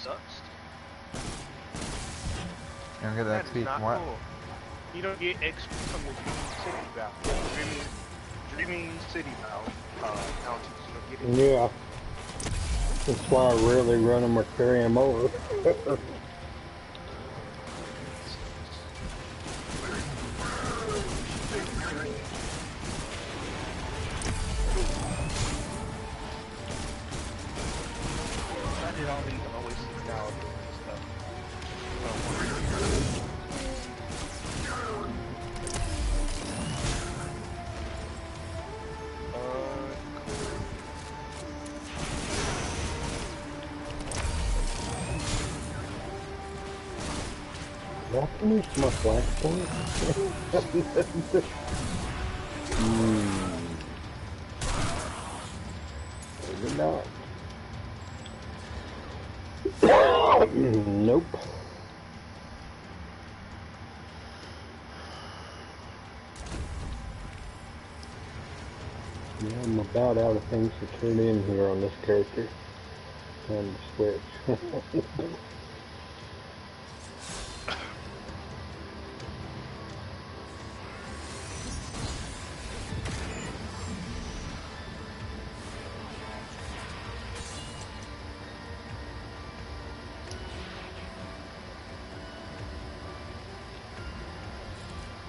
sucks. You don't get That XP is from not what? cool. You don't get XP from the Dreaming City Battle. Dreaming City Battle. Bounties. You don't get it. Yeah. That's why I rarely run them or carry them over. I did all these Oasis nowadays and stuff. Did I finish my flashpoint? Maybe not. Nope. Yeah, I'm about out of things to turn in here on this character. Time to switch.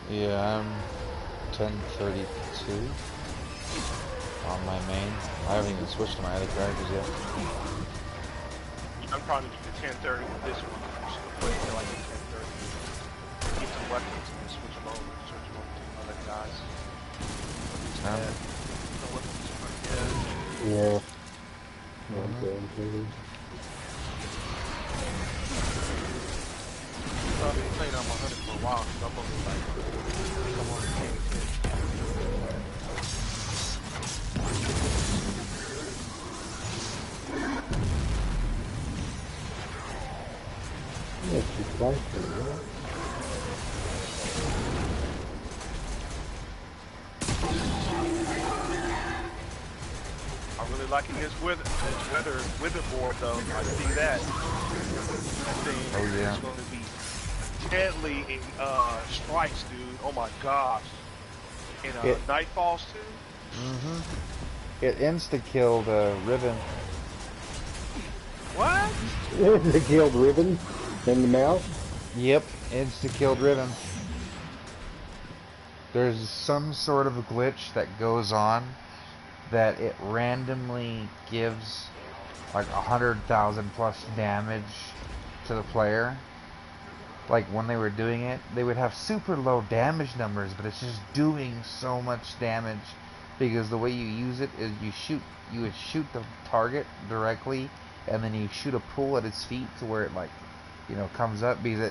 Yeah, I'm 1032 on my main. I haven't even switched to my other characters yet. I'm trying to get to 1030 with this one. I'm just gonna put it like at 1030. Get some weapons and switch them over. Switch them over to other guys. The weapons are pretty good. Yeah. Okay. I've been playing on my hunter for a while, so I'm only like, I'm only paying Yeah, she's liking it. I'm really liking this wither board though. I see that. That thing is going to be deadly in strikes, dude. Oh my gosh. In Nightfalls too. It insta-killed Riven. What? They killed Riven in the mouth? Yep, insta-killed Riven. There's some sort of a glitch that goes on that it randomly gives like 100,000 plus damage to the player. Like when they were doing it, they would have super low damage numbers, but it's just doing so much damage because the way you use it is you would shoot the target directly, and then you shoot a pool at its feet to where it like, comes up, because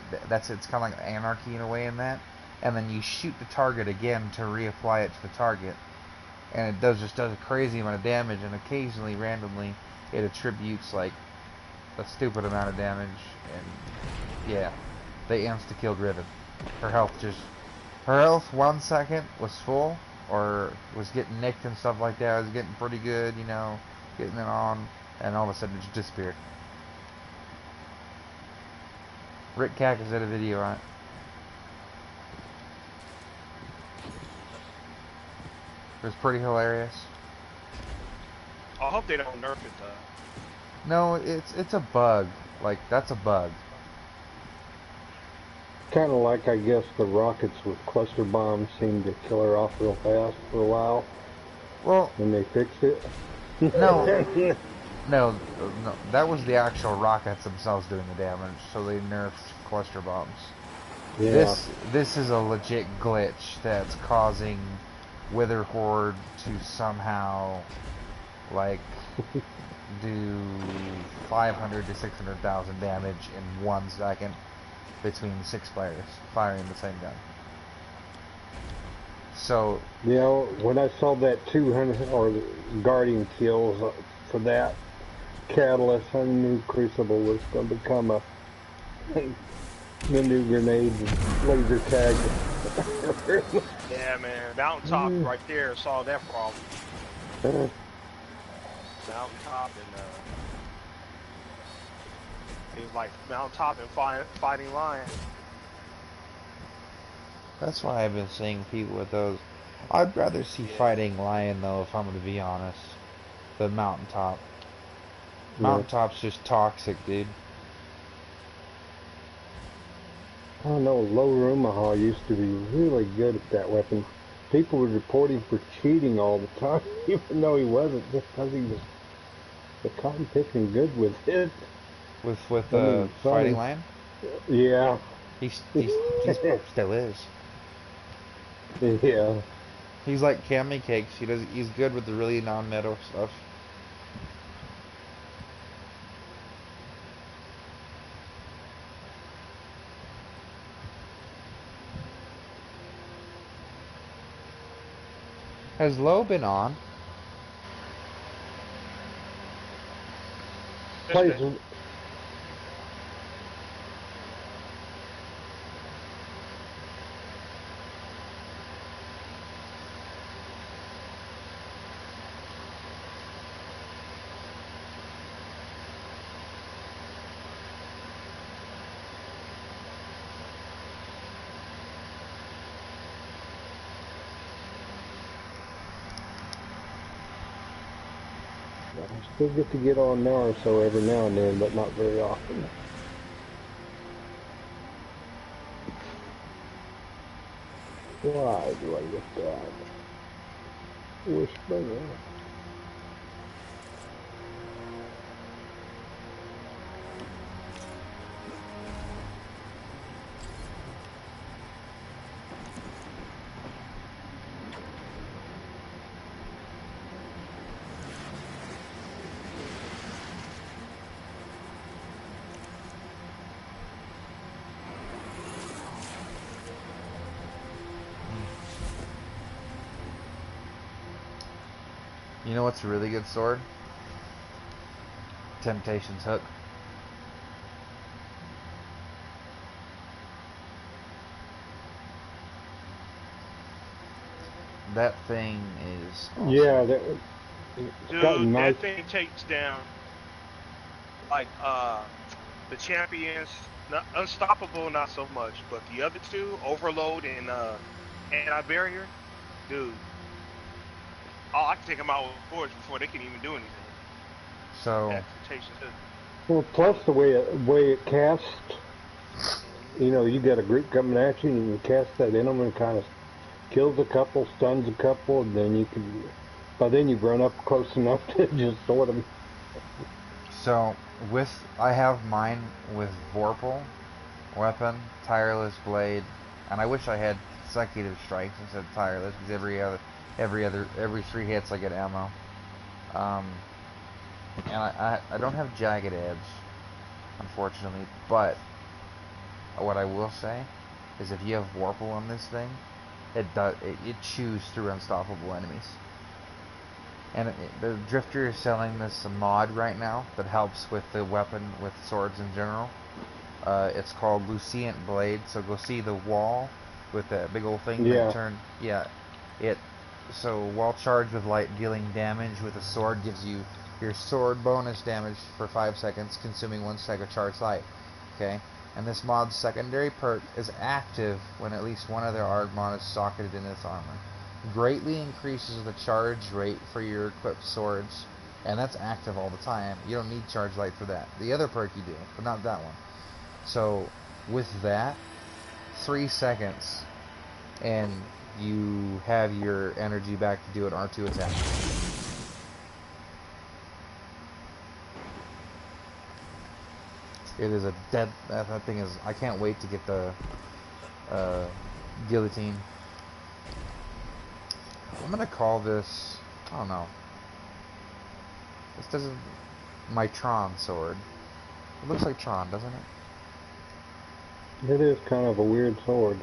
it's kind of like anarchy in a way in that, and then you shoot the target again to reapply it to the target, and it does a crazy amount of damage, and occasionally randomly it attributes like a stupid amount of damage, and yeah. They insta-killed Riven. Her health 1 second was full, or was getting nicked and stuff like that. It was getting pretty good, getting it on, and all of a sudden it just disappeared. Rick Cactus did a video on it. It was pretty hilarious. I hope they don't nerf it though. No, it's a bug. Like, that's a bug. Kind of like, I guess, the rockets with cluster bombs seemed to kill her off real fast for a while. Well, when they fixed it. No, that was the actual rockets themselves doing the damage, so they nerfed cluster bombs. Yeah. This is a legit glitch that's causing Wither Horde to somehow, like, do 500 to 600,000 damage in 1 second between 6 players firing the same gun. So yeah, when I saw that 200 or guardian kills for that catalyst, I knew Crucible was going to become the new grenade laser tag. Yeah, man, Mountaintop right there solved that problem. Mountaintop It was like mountaintop and fighting lion. That's why I've been seeing people with those. I'd rather see Yeah. fighting lion though, if I'm gonna be honest, than mountaintop. Yeah. Mountaintop's just toxic, dude. I don't know, Low Rumaha used to be really good at that weapon. People would report him for cheating all the time, even though he wasn't, just because he was the cotton picking good with it. With I mean, fighting funny. lion, Yeah. he's still is. Yeah. He's like Cammy Cakes. He's good with the really non-metal stuff. Has Low been on? Plays, Yesterday. I still get to get on now or so every now and then, but not very often. Why do I get that? Wishbone. You know what's a really good sword? Temptation's Hook. That thing is awesome. Yeah, it's got Dude, nice. that thing takes down like the champions. Not unstoppable, not so much, but the other two, Overload and Anti-Barrier, dude. Oh, I can take them out with swords before they can even do anything. So, That temptation too. Well, plus the way it casts, you got a group coming at you, and you cast that in them and kind of kills a couple, stuns a couple, and then by then you've run up close enough to just sort them. so I have mine with Vorpal, Weapon, Tireless Blade, and I wish I had consecutive strikes instead of tireless, because every 3 hits I get ammo. And I don't have Jagged Edge, unfortunately, but what I will say is if you have Warple on this thing, it chews through unstoppable enemies. And the Drifter is selling this mod right now that helps with the weapon, with swords in general. It's called Lucient Blade, so go see the wall with that big old thing that turned. Yeah, so while charged with light, dealing damage with a sword gives you your sword bonus damage for 5 seconds, consuming 1 sec of charged light. Okay, and this mod's secondary perk is active when at least one of their Argmon is socketed in its armor. Greatly increases the charge rate for your equipped swords, and that's active all the time. You don't need charge light for that. The other perk you do, but not that one. So with that, 3 seconds, and you have your energy back to do an R2 attack. It is a dead. That thing is. I can't wait to get the guillotine. I'm gonna call this. I don't know. This doesn't. My Tron sword. It looks like Tron, doesn't it? It is kind of a weird sword.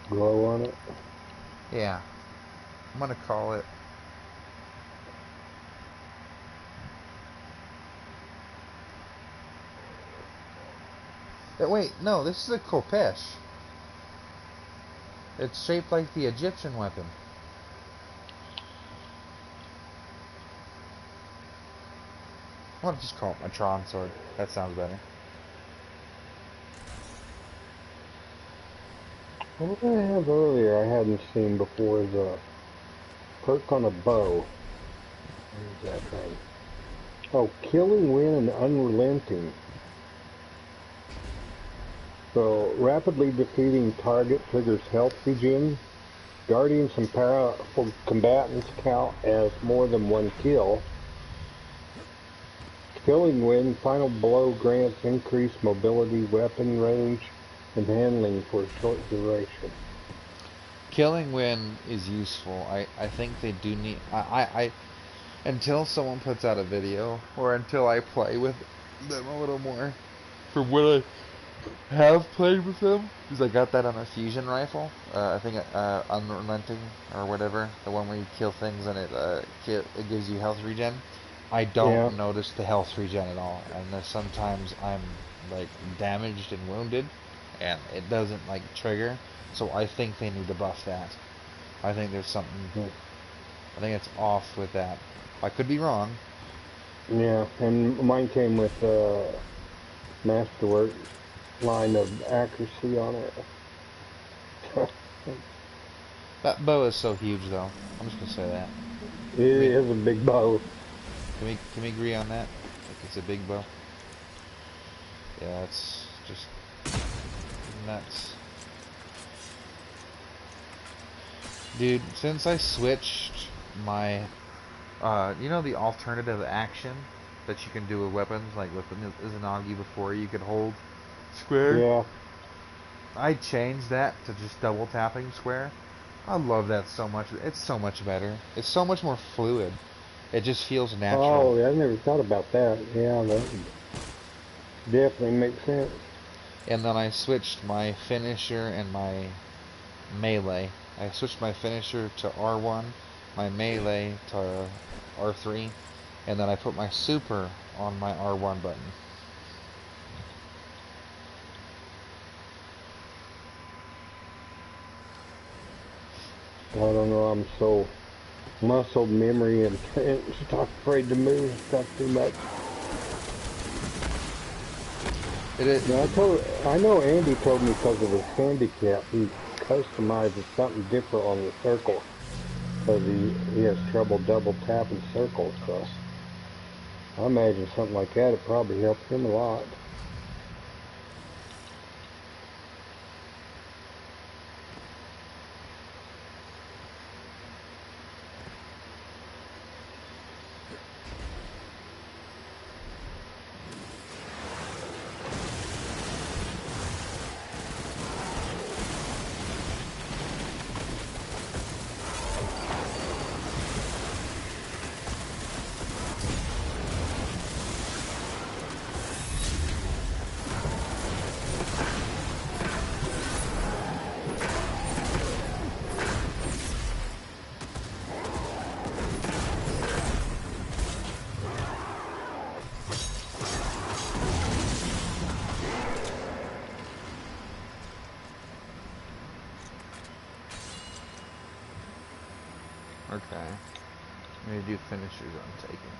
Glow on it. Yeah. I'm gonna call it. Wait, no, this is a Khopesh. It's shaped like the Egyptian weapon. I'll just call it my Tron sword. That sounds better. What did I have earlier I hadn't seen before is a perk on a bow. Where's that thing? Oh, Killing Wind and Unrelenting. So, rapidly defeating target triggers health regen. Guardians and powerful combatants count as more than one kill. Killing Wind, final blow grants increased mobility, weapon range, and handling for a short duration. Killing Wind is useful. I think they do need... until someone puts out a video, or until I play with them a little more, from what I have played with them, because I got that on a fusion rifle, I think Unrelenting, or whatever, the one where you kill things and it gives you health regen. I don't notice the health regen at all, and there's sometimes I'm like damaged and wounded, and it doesn't like trigger, so I think they need to buff that. I think there's something, I think it's off with that. I could be wrong. Yeah, and mine came with Masterwork line of accuracy on it. That bow is so huge, though. I'm just gonna say that. It is a big bow. Can we agree on that? Like it's a big bow. Yeah, it's just nuts, dude. Since I switched my, you know, the alternative action that you can do with weapons, like with the Izanagi before, you could hold square. Yeah. I changed that to just double tapping square. I love that so much. It's so much better. It's so much more fluid. It just feels natural. Oh, I never thought about that. Yeah, that definitely makes sense. And then I switched my finisher and my melee. I switched my finisher to R1, my melee to R3, and then I put my super on my R1 button. I don't know, I'm so muscle memory and afraid to move stuff too much. It is. Now, I know Andy told me because of his handicap, he customizes something different on the circle because he has trouble double tapping circles. So I imagine something like that would probably help him a lot. Okay. I'm going to do finishers I'm taking.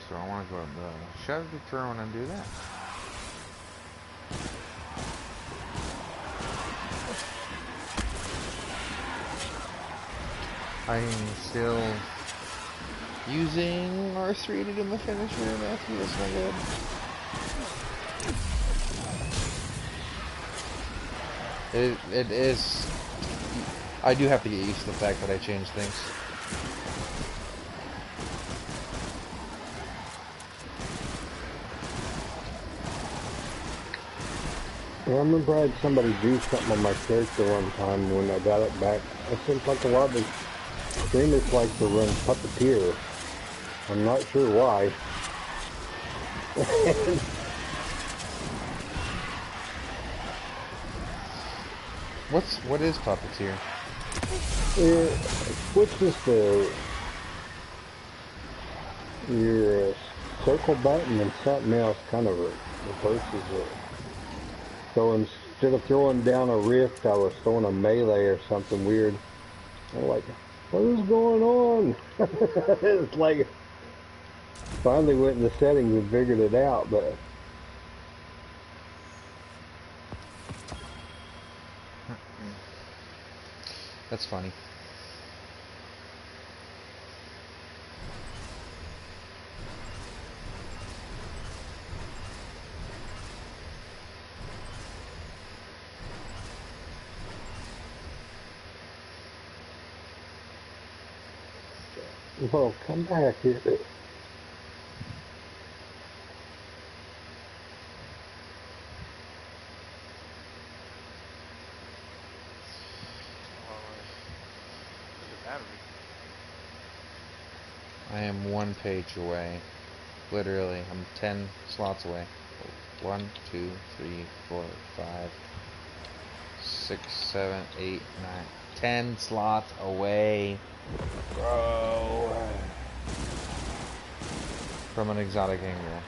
So I want to go to the Shadow to Throne and do that. I'm still using R3 to do my finisher, and that's not good. It is. I do have to get used to the fact that I changed things. I remember I had somebody do something on my character one time when I got it back. It seems like a lot of the streamers like to run Puppeteer. I'm not sure why. What is Puppeteer? It switches your circle button and something else kind of reverses it. So instead of throwing down a rift, I was throwing a melee or something weird. I'm like, what is going on? It's like finally went in the settings and figured it out, but That's funny. well, come back here. I am 1 page away. Literally, I'm 10 slots away. 1, 2, 3, 4, 5, 6, 7, 8, 9, 10 slots away. Bro. From an exotic angle.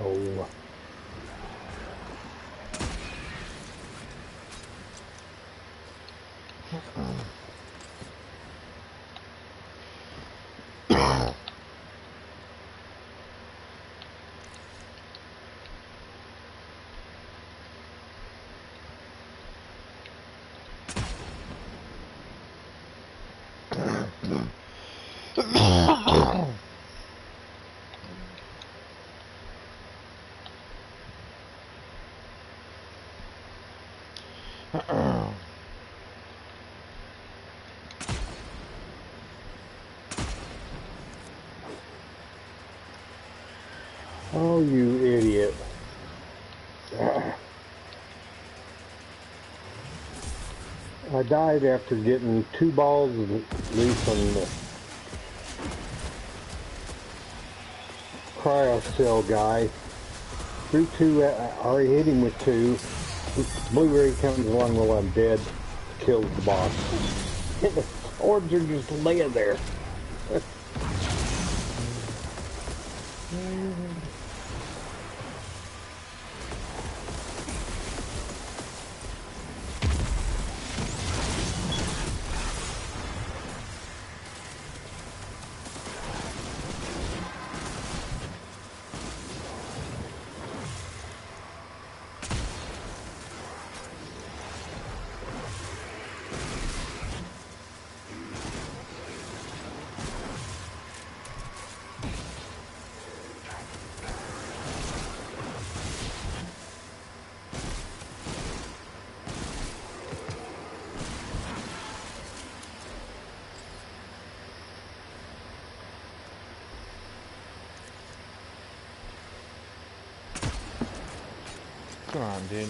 Oh. Oh, you idiot. I died after getting 2 balls loose on the cryocell guy. Threw 2, I already hit him with 2. Blu-ray comes along while I'm dead, kills the boss. Orbs are just laying there. Come on, dude.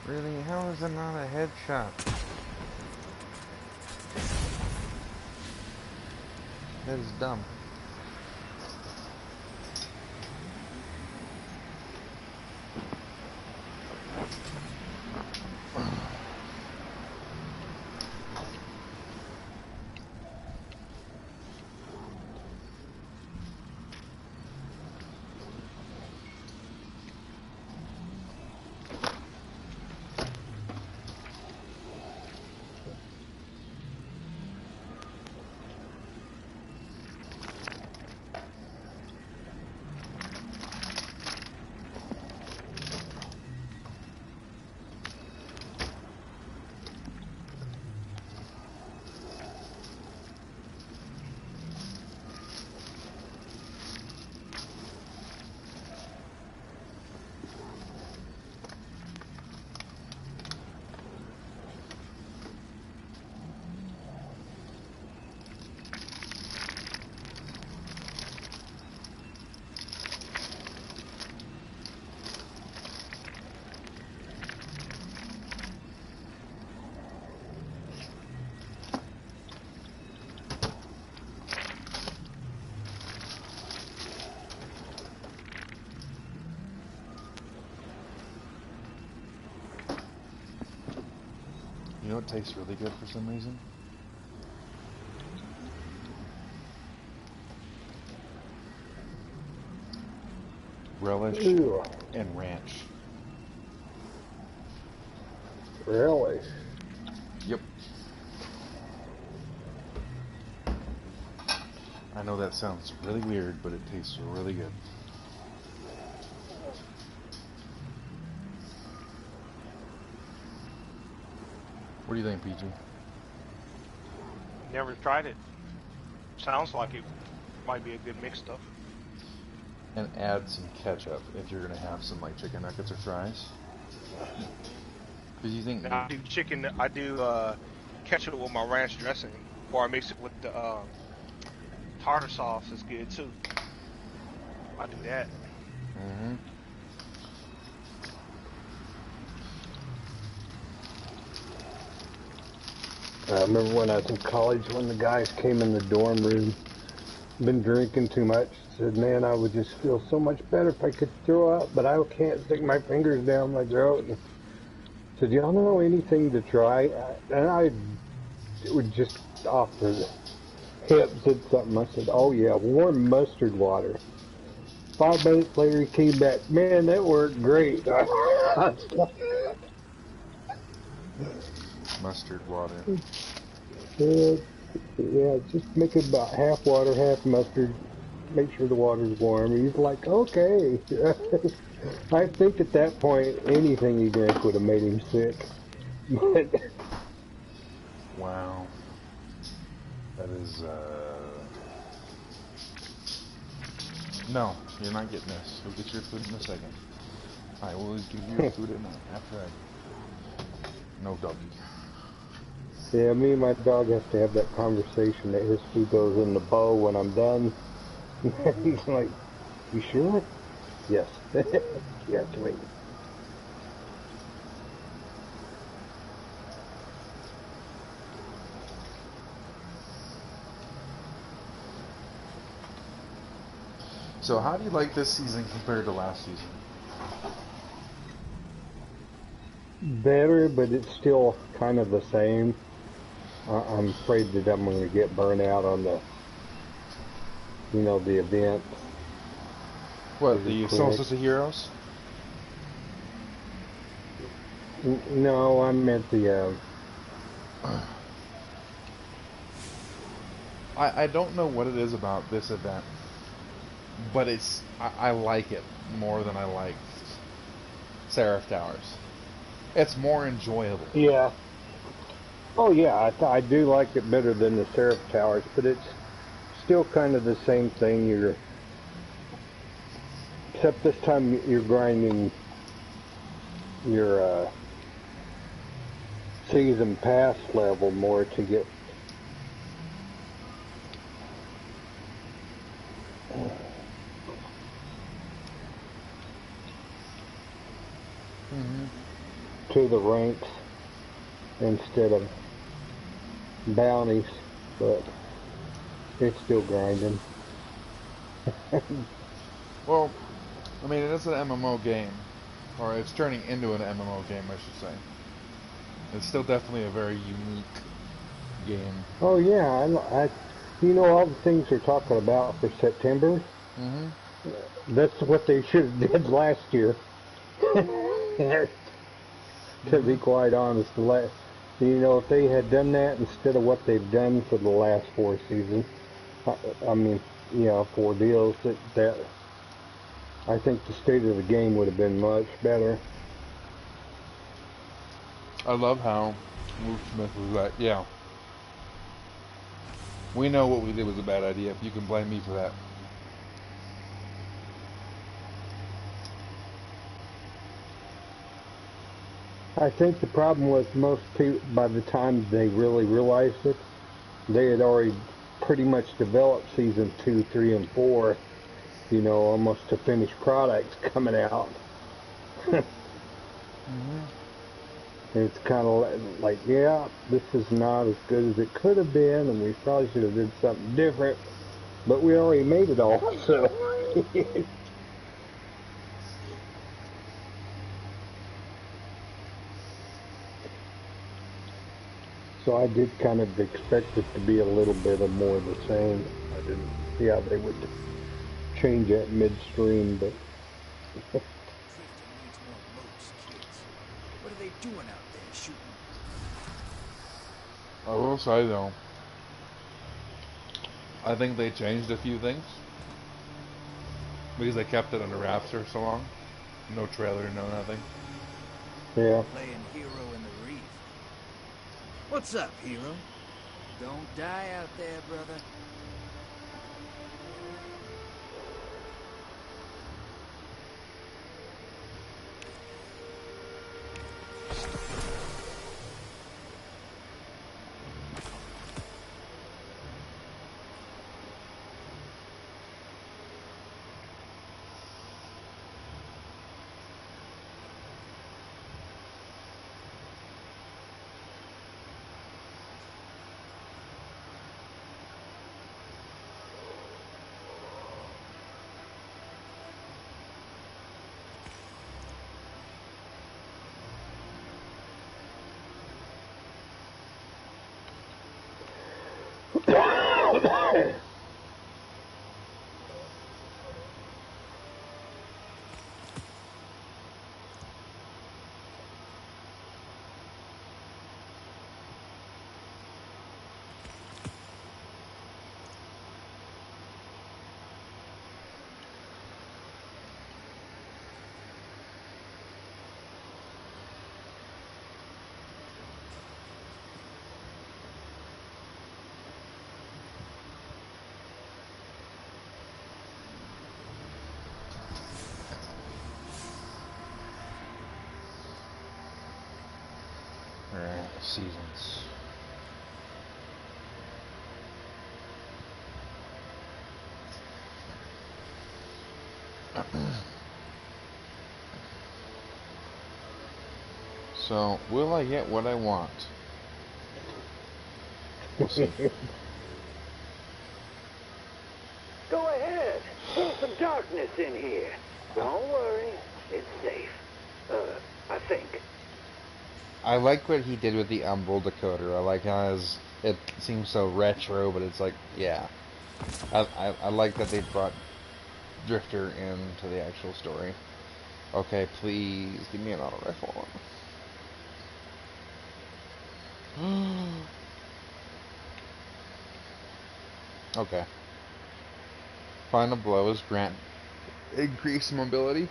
Really? How is it not a headshot? That is dumb. You know what tastes really good for some reason? Relish Ew. and ranch. Really? Yep. I know that sounds really weird, but it tastes really good. What do you think, PG? Never tried it. Sounds like it might be a good mix stuff. And add some ketchup if you're gonna have some like chicken nuggets or fries. Because you think Now, I do chicken. I do ketchup with my ranch dressing, or I mix it with the tartar sauce. Is good too. I do that. Mm-hmm. I remember when I was in college, when the guys came in the dorm room, been drinking too much, said, man, I would just feel so much better if I could throw up, but I can't stick my fingers down my throat. And said, y'all know anything to try? And I would just off the hip said something. I said, oh yeah, warm mustard water. 5 minutes later he came back, man, that worked great. Mustard water. Yeah, just make it about half water, half mustard. Make sure the water's warm. He's like, okay. I think at that point, anything he drank would have made him sick. But Wow. That is, No, you're not getting this. You'll get your food in a second. I will give you your food after I... No doggy. yeah, me and my dog have to have that conversation that his food goes in the bowl when I'm done. He's like, you sure? Yes. Yes, wait. So how do you like this season compared to last season? Better, but it's still kind of the same. I'm afraid that I'm going to get burnt out on the, the event. What, the Solstice of Heroes? No, I meant the... I don't know what it is about this event, but I like it more than I liked Seraph Towers. It's more enjoyable. Yeah. Oh yeah, I do like it better than the Seraph Towers, but it's still kind of the same thing. Except this time you're grinding your season pass level more to get. To the ranks instead of bounties, but it's still grinding. Well, I mean, it is an MMO game, or it's turning into an MMO game, I should say. It's still definitely a very unique game. Oh yeah, all the things they're talking about for September. That's what they should have did last year. To be quite honest, if they had done that instead of what they've done for the last 4 seasons, I mean, 4 deals, that I think the state of the game would have been much better. I love how Will Smith was like, yeah, we know what we did was a bad idea. You can blame me for that. I think the problem was most people, by the time they really realized it, they had already pretty much developed season 2, 3, and 4, almost to finished products coming out. It's kind of like, yeah, this is not as good as it could have been, and we probably should have did something different, but we already made it all, so... So I did kind of expect it to be a little bit of more of the same. I didn't see how they would change that midstream, but Clifton needs more boats, kids. What are they doing out there shooting? I will say though, I think they changed a few things because they kept it under wraps for so long. No trailer, no nothing. yeah. Playing hero in the reef. What's up, hero? Don't die out there, brother. Alright, seasons. So, will I get what I want? We'll see. Go ahead. Pull some darkness in here. Don't worry. It's safe. I think. I like what he did with the Umbral decoder. I like how it seems so retro, but it's like, yeah. I like that they brought Drifter into the actual story. Okay, please give me an auto rifle. Okay. Final blows grant increased mobility,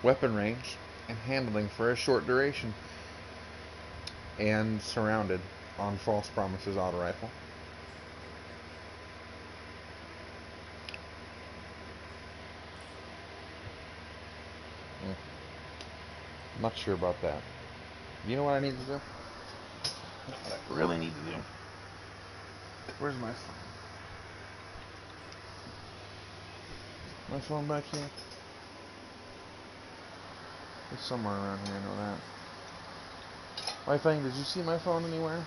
weapon range, and handling for a short duration. And surrounded on False Promises auto rifle. I'm not sure about that. You know what I need to do? What I really need to do? Where's my phone? My phone back here? It's somewhere around here, I know that. My thing, did you see my phone anywhere?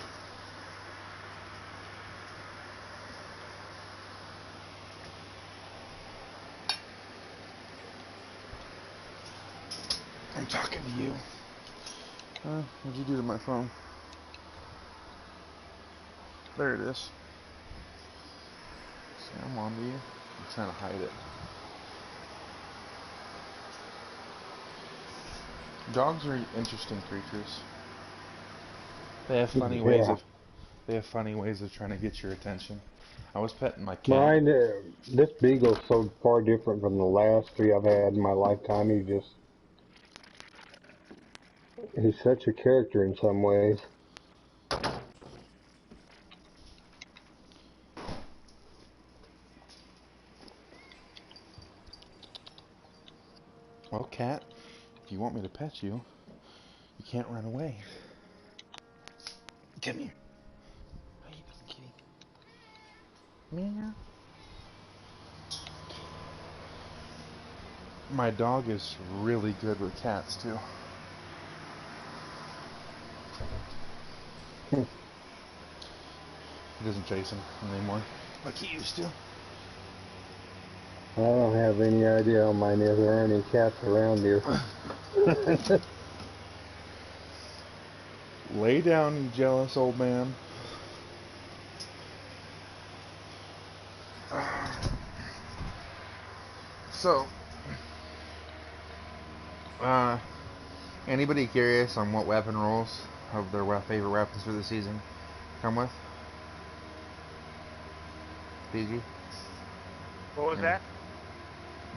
I'm talking to you. What'd you do to my phone? There it is. See, I'm on to you. I'm trying to hide it. Dogs are interesting creatures. They have funny ways of trying to get your attention. I was petting my cat. Mine, this beagle's so far different from the last three I've had in my lifetime. He's such a character in some ways. Well, cat, if you want me to pet you, you can't run away. Come here. How you doing, kitty? Meow. My dog is really good with cats, too. He doesn't chase them anymore, like he used to. I don't have any idea how mine is. There aren't any cats around here. Lay down, you jealous old man. So, anybody curious on what weapon rolls of their favorite weapons for the season come with? PG? What was that?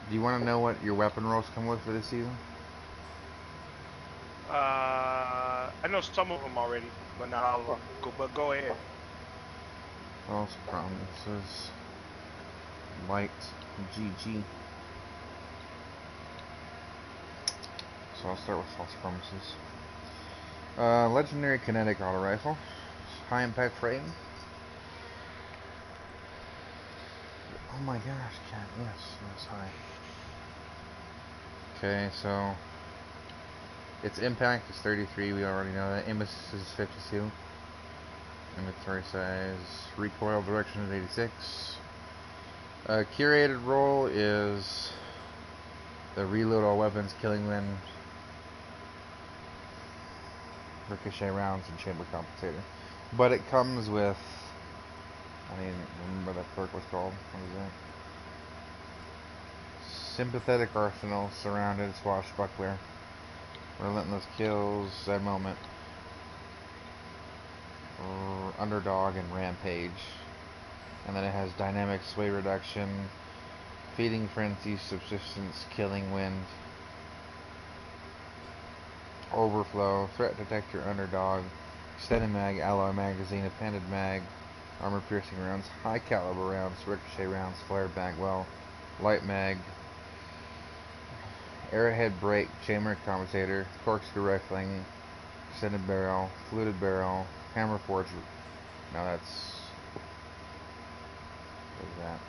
Do you want to know what your weapon rolls come with for this season? I know some of them already, but not all of them. But go ahead. False promises. Light. GG. So I'll start with false promises. Legendary kinetic auto rifle. High impact frame. Oh my gosh, cat. Yes, high. Okay, so its impact is 33, we already know that. Imbus is 52. Inventory size. Recoil direction is 86. Curated roll is the reload all weapons, killing wind, ricochet rounds, and chamber compensator. But it comes with, I didn't remember that perk was called. What is that? Sympathetic arsenal, surrounded, swashbuckler, relentless kills, that moment, underdog, and rampage. And then it has dynamic sway reduction, feeding frenzy, subsistence, killing wind, overflow, threat detector, underdog, extended mag, alloy magazine, appended mag, armor piercing rounds, high caliber rounds, ricochet rounds, flare bagwell, light mag, arrowhead break, chamber compensator, corkscrew rifling, extended barrel, fluted barrel, hammer forge. No, that's, what is that?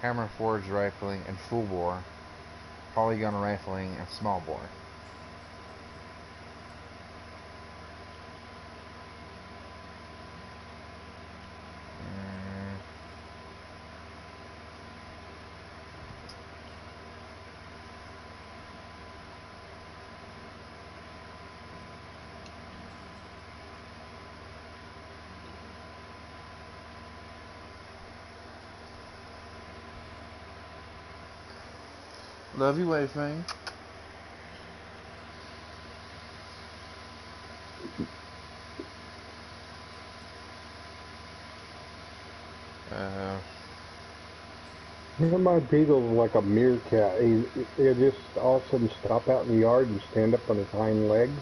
Hammer forge rifling and full bore, polygon rifling and small bore. Love you, wave thing. My beagle's like a meerkat. He'll just all of a sudden stop out in the yard and stand up on his hind legs.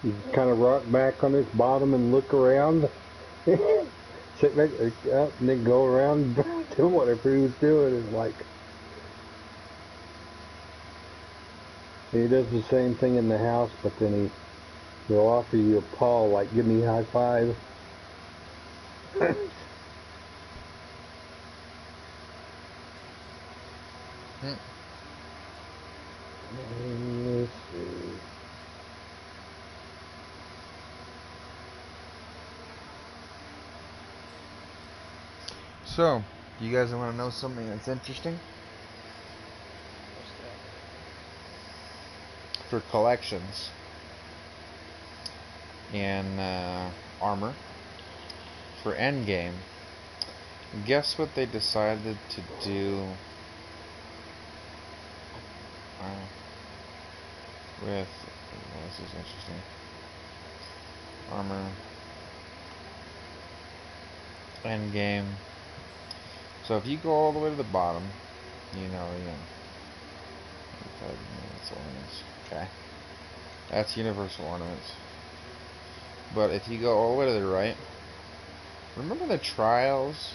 He just kind of rock back on his bottom and look around. Sit back up and then go around doing whatever he was doing. It's like he does the same thing in the house, but then he'll offer you a paw, like give me a high five. Let's see. So, you guys want to know something that's interesting? What's that? For collections and armor for endgame, guess what they decided to do with, this is interesting, armor endgame. So if you go all the way to the bottom, okay, that's universal ornaments. But if you go all the way to the right, remember the trials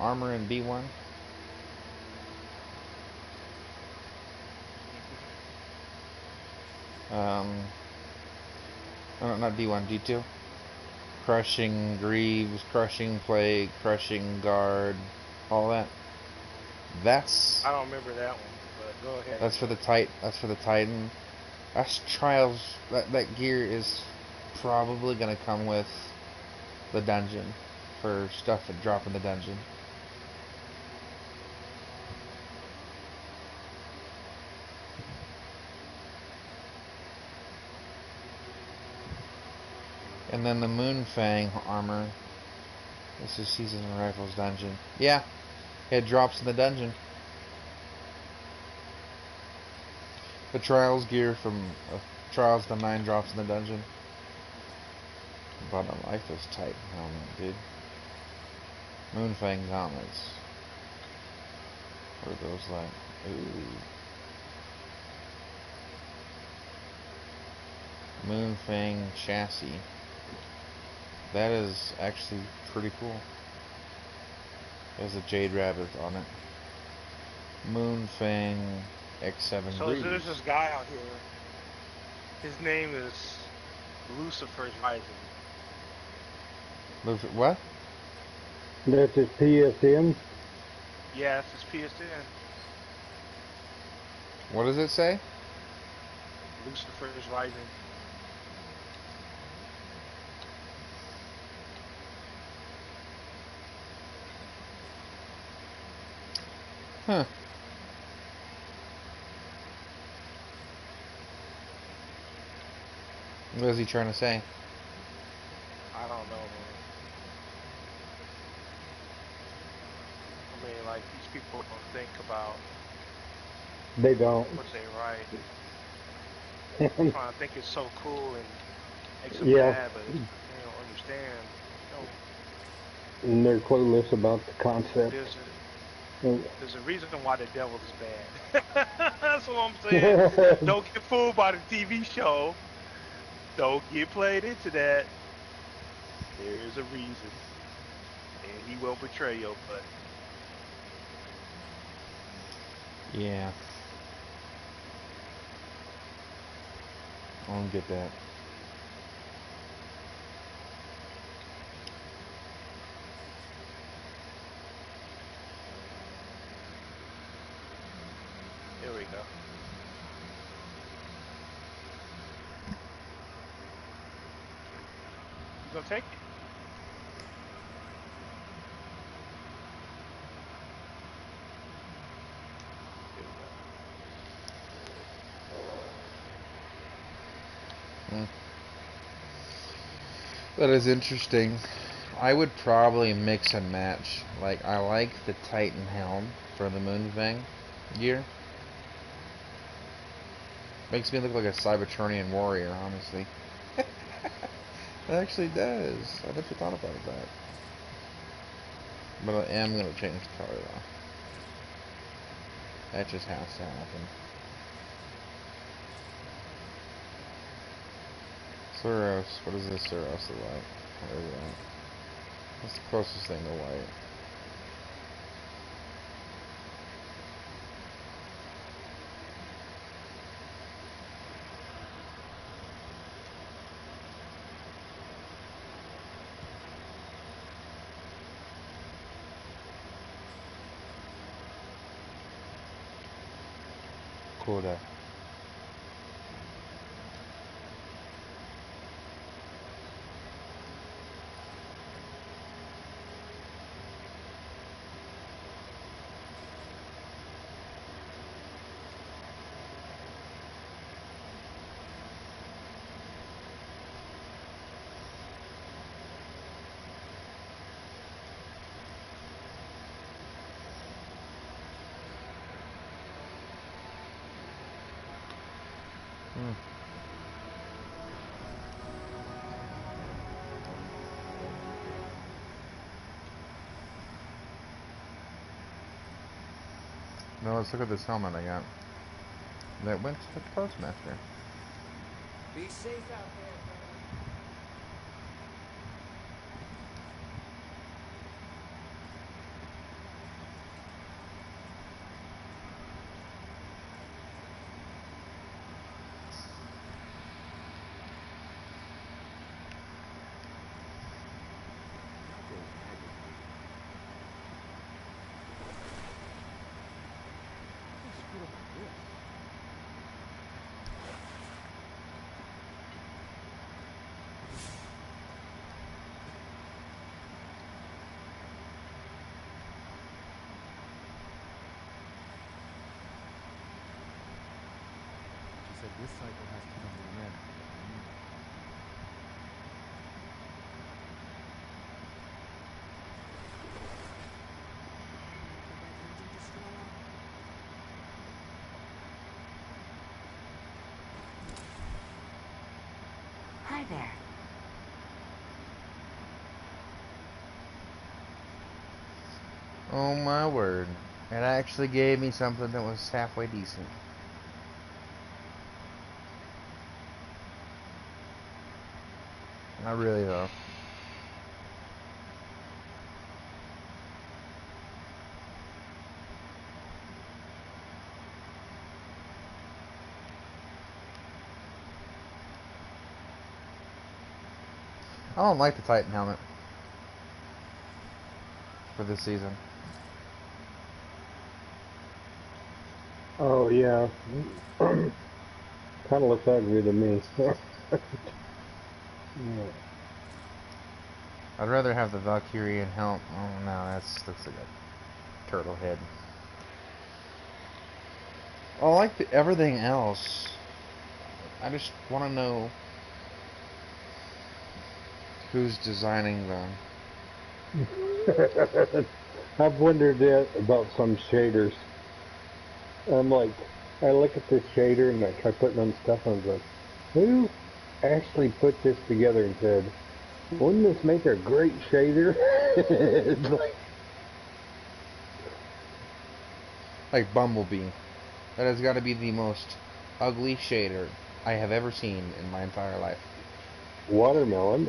armor in B1? No, not D1, D2. Crushing Greaves, Crushing Plague, Crushing Guard, all that. That's, I don't remember that one, but go ahead. That's for the Titan. That's trials. That gear is probably gonna come with the dungeon for stuff that drop in the dungeon. And then the Moonfang armor. This is Season Rifles dungeon. Yeah, it drops in the dungeon. The Trials gear from Trials to 9 drops in the dungeon. But I like this Titan helmet, dude. Moonfang gauntlets. What are those like? Ooh. Moonfang chassis. That is actually pretty cool. There's a Jade Rabbit on it. Moonfang X7 So Breeze. there's this guy out here. His name is Lucifer's Rising. What? That's his PSN. Yeah, that's his PSN. What does it say? Lucifer's Rising. Huh. What is he trying to say? I don't know, man. I mean, like, these people don't think about They don't. what they write. I'm trying to think it's so cool and makes them Yeah. mad, but they don't understand. And they're clueless about the concept. There's a reason why the devil is bad. That's what I'm saying. Don't get fooled by the TV show. Don't get played into that. There is a reason. And he will betray your butt. Yeah. I don't get that. Here we go. You gonna take it? That is interesting. I would probably mix and match. Like, I like the Titan helm for the Moonfang gear. Makes me look like a Cybertronian warrior, honestly. It actually does. I never thought about that. But I am going to change the color, though. That just has to happen. Suros. What does this Suros look like? There we go. That's the closest thing to white. Coda. Now let's look at this helmet I got. That went to the postmaster. Be safe out there, brother. She said this cycle has to come to an end. Hi there. Oh my word. It actually gave me something that was halfway decent. Not really though. I don't like the Titan helmet for this season. Oh yeah, kind of looks ugly to me. Yeah. I'd rather have the Valkyrian helmet. Oh no, that's looks like a turtle head. I like everything else. I just want to know who's designing them. I've wondered that about some shaders. I'm like, I look at this shader and I try putting on stuff and I'm like, who actually put this together and said, wouldn't this make a great shader? It's like Bumblebee. That has got to be the most ugly shader I have ever seen in my entire life. Watermelon.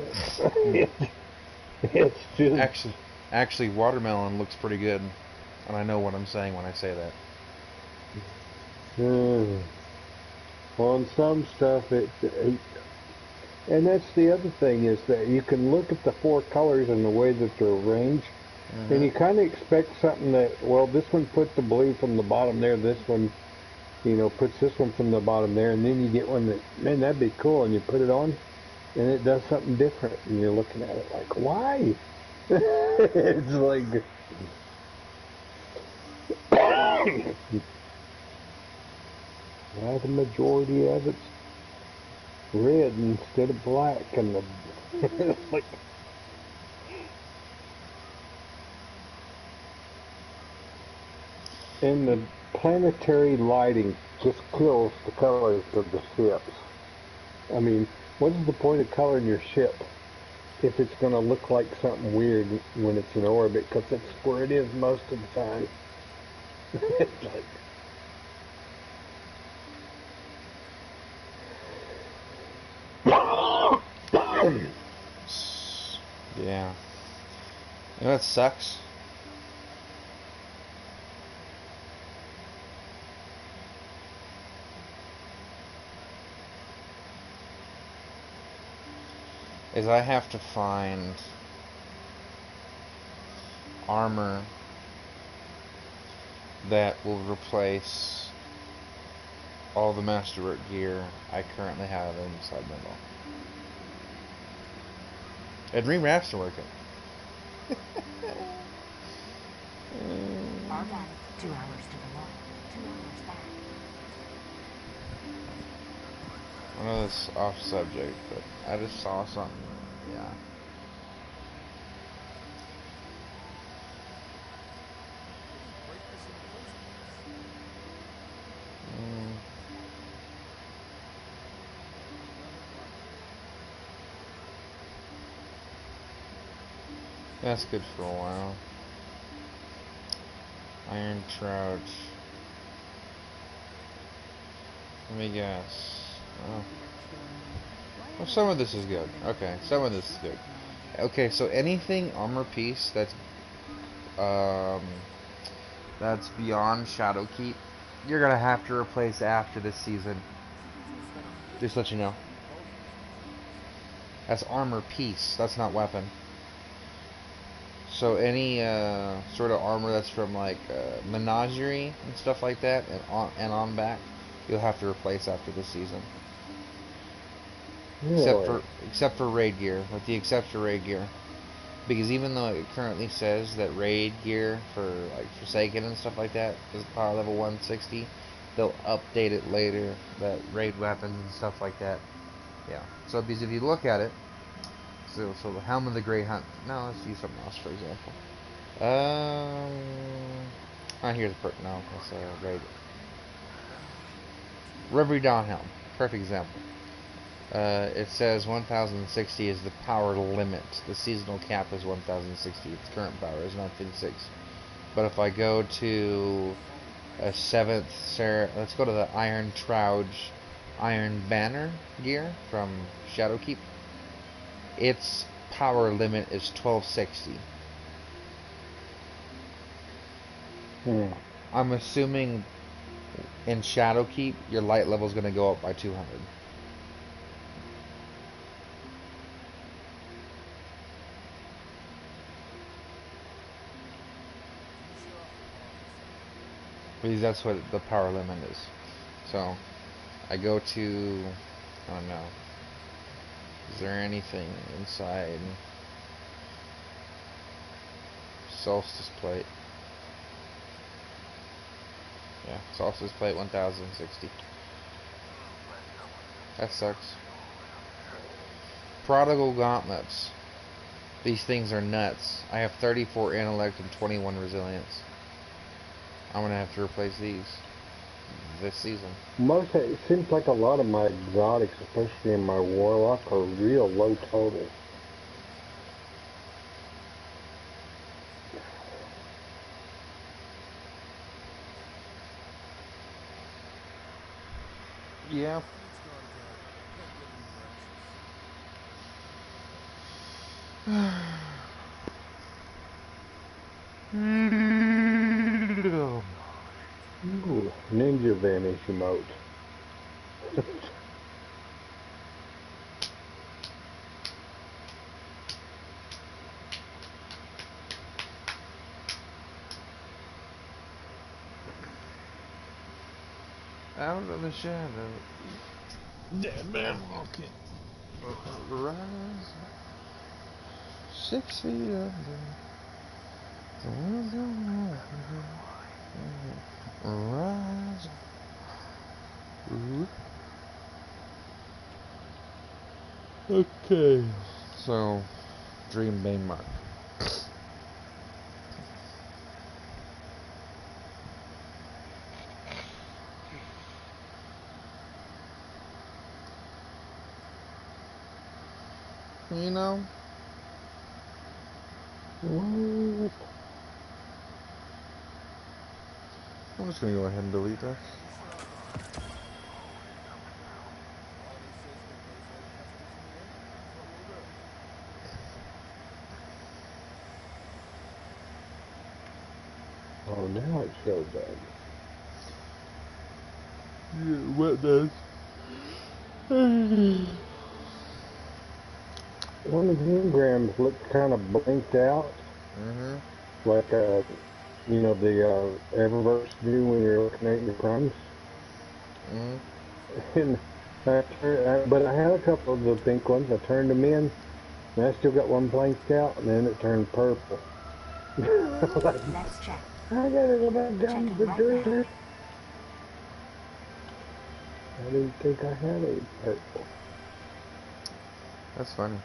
It's just... Actually, watermelon looks pretty good. And I know what I'm saying when I say that. On some stuff, and that's the other thing is that you can look at the four colors and the way that they're arranged, and you kind of expect something that, well, this one put the blue from the bottom there, this one, you know, puts this one from the bottom there, and then you get one that, man, that'd be cool, and you put it on, and it does something different, and you're looking at it like, why? It's like... Well, the majority of it's red instead of black, and the like. And the planetary lighting just kills the colors of the ships. I mean, what is the point of coloring your ship if it's going to look like something weird when it's in orbit? Because that's where it is most of the time. It's like, yeah. You know what sucks? Is I have to find armor that will replace all the masterwork gear I currently have inside my belt. And remaps to work it. Our back, 2 hours to the wall, 2 hours back. I know this is off subject, but I just saw something. Yeah. That's good for a while. Iron Trout. Let me guess. Oh, some of this is good. Okay, some of this is good. Okay, so anything armor piece that's beyond Shadowkeep, you're gonna have to replace after this season. Just to let you know. That's armor piece. That's not weapon. So any sort of armor that's from like Menagerie and stuff like that, and on back, you'll have to replace after this season. really? Except for raid gear, with the exception of raid gear, because even though it currently says that raid gear for like Forsaken and stuff like that is power level 160, they'll update it later that raid weapons and stuff like that. Yeah. So because if you look at it. So the Helm of the Great Hunt. No, let's use something else, for example. Here's a no, that's a raid. Reverie Dawn Helm. Perfect example. It says 1060 is the power limit. The seasonal cap is 1060. Its current power is 956. But if I go to a 7th let's go to the Iron Trouge Iron Banner gear from Shadowkeep. Its power limit is 1260. I'm assuming in Shadowkeep your light level is going to go up by 200. Because that's what the power limit is. So I go to, I don't know, is there anything inside? Solstice plate. Yeah, Solstice plate 1060. That sucks. Prodigal gauntlets. These things are nuts. I have 34 intellect and 21 resilience. I'm gonna have to replace these this season. It seems like a lot of my exotics, especially in my warlock, are real low total. Yeah. Ooh, ninja vanish emote. Out of the shadow. Dead man walking. Rise 6 feet under. The world's gonna rise. Okay. So, Dream Bane Mark. You know? What? I'm just gonna go ahead and delete this. Oh, now it shows up. Yeah, what does? One of the engrams looked kind of blinked out. Like, you know, the Eververse view when you're looking at your crumbs. And but I had a couple of the pink ones. I turned them in, and I still got one blanked out, and then it turned purple. Like, Let's check. I gotta go back down to the dirt. I didn't think I had a purple. That's funny.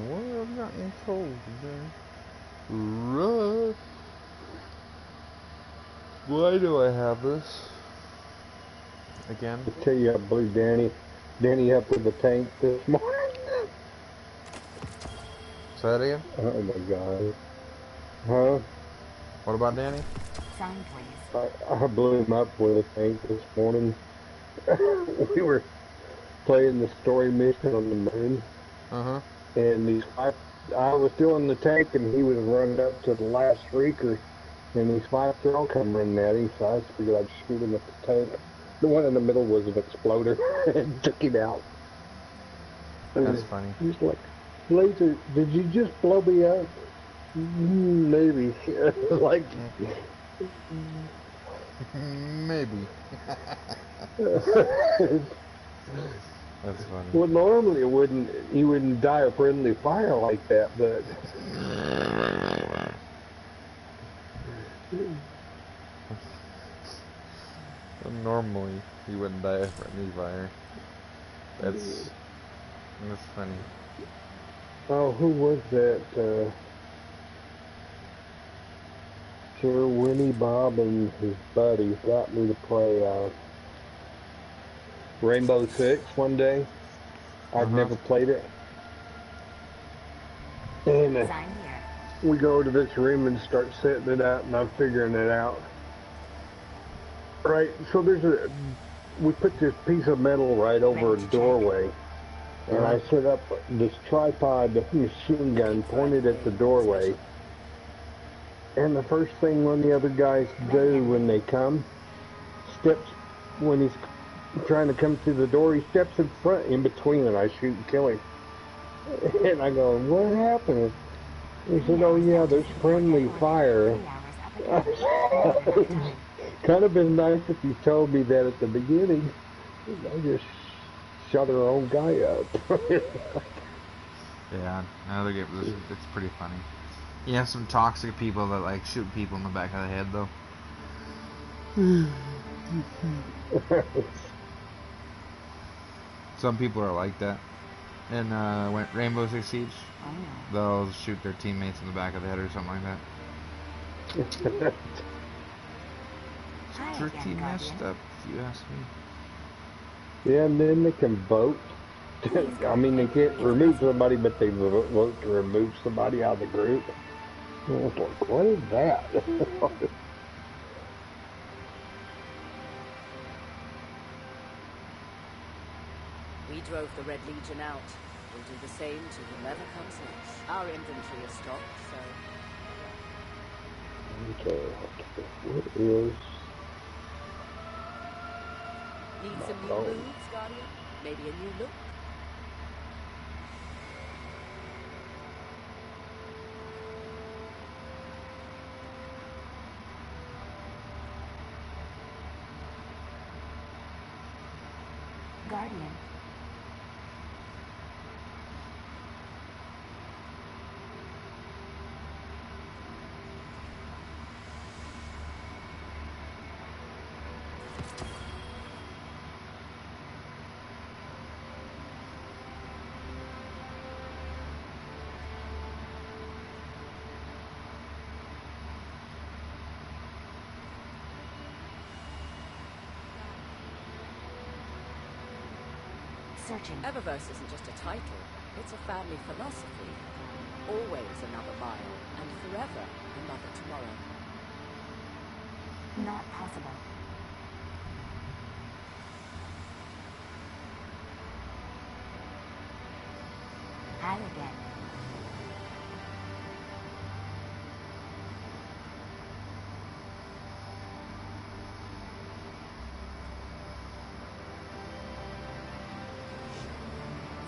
What have gotten cold today? Rough. Why do I have this? Again? I tell you, I blew Danny up with the tank this morning. Say that again? Oh my god. Huh? What about Danny? Sign, please. I blew him up with a tank this morning. We were playing the story mission on the moon. And I was still in the tank, and he was running up to the last reeker, and these 5 girls come running at him, so I figured I'd shoot him at the tank. The one in the middle was an exploder and took him out. That's funny. He's like, Laser, did you just blow me up? Maybe. Like, maybe. That's funny. Well, normally you wouldn't die a friendly fire like that, but Normally, you wouldn't die of friendly fire. That's funny. oh, who was that? sure Winnie, Bob, and his buddies got me to play Rainbow Six one day. I'd never played it. And we go to this room and start setting it up, and I'm figuring it out. Right, so we put this piece of metal right over a doorway, and I set up this tripod machine gun pointed at the doorway. And the first thing one of the other guys do when they come, when he's trying to come through the door, he steps in front, in between, and I shoot and kill him. And I go, what happened? He said, oh yeah, there's friendly fire. Kind of been nice if you told me that at the beginning. I just shot our own guy up. Yeah, another game. It's pretty funny. You have some toxic people that like shoot people in the back of the head, though. Some people are like that. In Rainbow Six Siege, they'll shoot their teammates in the back of the head or something like that. It's pretty messed up, if you ask me. Yeah, and then they can vote. I mean, they can't remove somebody, but they vote to remove somebody out of the group. I was like, what is that? We drove the Red Legion out. We'll do the same to whomever comes next. Our inventory is stocked, so... Okay, what is... Need some new moves, Guardian? Maybe a new look? Guardian. Searching. Eververse isn't just a title, it's a family philosophy. Always another mile, and forever another tomorrow. Not possible. Hi again.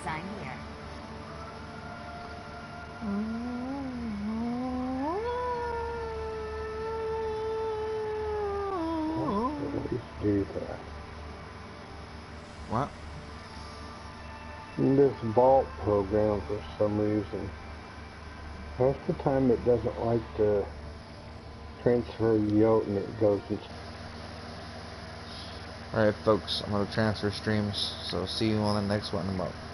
Sign here. Always do that. What? This vault program, for some reason, half the time it doesn't like to transfer yoke, and it goes and... Alright folks, I'm going to transfer streams, so see you on the next one in about